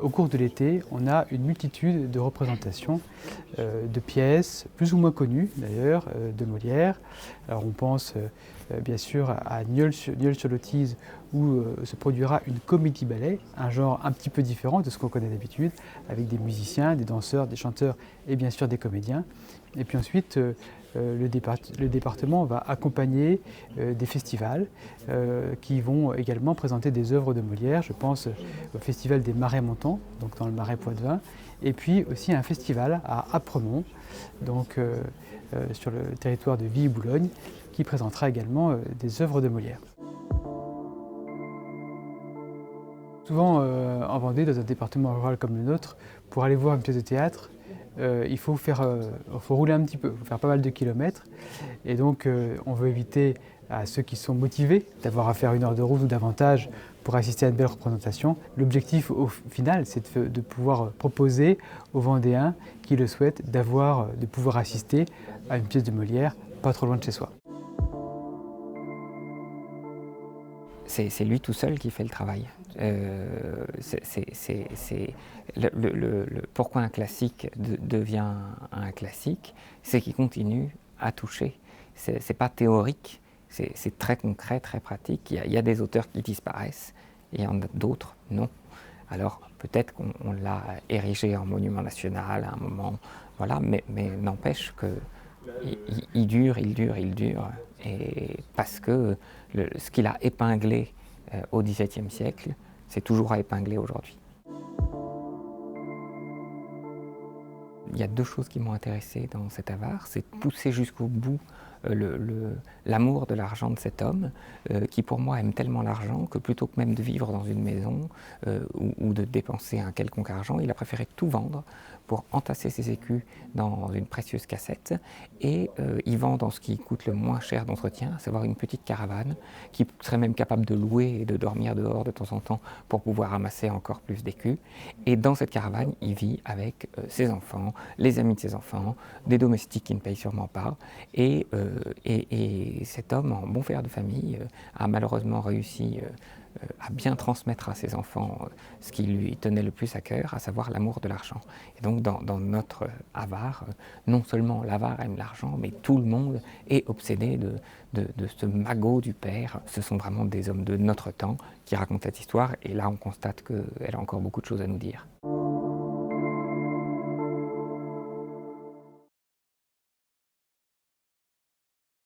au cours de l'été, on a une multitude de représentations de pièces, plus ou moins connues d'ailleurs, de Molière. Alors on pense bien sûr à Nieul-sur-Lotise où se produira une comédie-ballet, un genre un petit peu différent de ce qu'on connaît d'habitude, avec des musiciens, des danseurs, des chanteurs et bien sûr des comédiens. Et puis ensuite, le département va accompagner des festivals qui vont également présenter des œuvres de Molière. Je pense au festival des Marais Montants, donc dans le Marais Poitevin, et puis aussi un festival à Apremont, donc sur le territoire de Ville-Boulogne, qui présentera également des œuvres de Molière. Souvent en Vendée, dans un département rural comme le nôtre, pour aller voir une pièce de théâtre, il faut rouler un petit peu, il faut faire pas mal de kilomètres. Et donc on veut éviter à ceux qui sont motivés d'avoir à faire 1 heure de route ou davantage pour assister à une belle représentation. L'objectif au final, c'est de pouvoir proposer aux Vendéens qui le souhaitent de pouvoir assister à une pièce de Molière pas trop loin de chez soi. C'est lui tout seul qui fait le travail. Pourquoi un classique devient un classique, c'est qu'il continue à toucher. C'est pas théorique, c'est très concret, très pratique. Il y a des auteurs qui disparaissent, et il y en a d'autres, non. Alors peut-être qu'on l'a érigé en monument national à un moment, voilà, mais n'empêche que il dure, et parce que ce qu'il a épinglé au XVIIe siècle, c'est toujours à épingler aujourd'hui. Il y a 2 choses qui m'ont intéressé dans cet avare, c'est de pousser jusqu'au bout l'amour de l'argent de cet homme, qui pour moi aime tellement l'argent que plutôt que même de vivre dans une maison ou de dépenser un quelconque argent, il a préféré tout vendre pour entasser ses écus dans une précieuse cassette et il vend dans ce qui coûte le moins cher d'entretien, à savoir une petite caravane qui serait même capable de louer et de dormir dehors de temps en temps pour pouvoir ramasser encore plus d'écus. Et dans cette caravane, il vit avec ses enfants, les amis de ses enfants, des domestiques qui ne payent sûrement pas. Et cet homme, en bon père de famille, a malheureusement réussi à bien transmettre à ses enfants ce qui lui tenait le plus à cœur, à savoir l'amour de l'argent. Et donc dans notre avare, non seulement l'avare aime l'argent, mais tout le monde est obsédé de ce magot du père. Ce sont vraiment des hommes de notre temps qui racontent cette histoire, et là on constate qu'elle a encore beaucoup de choses à nous dire.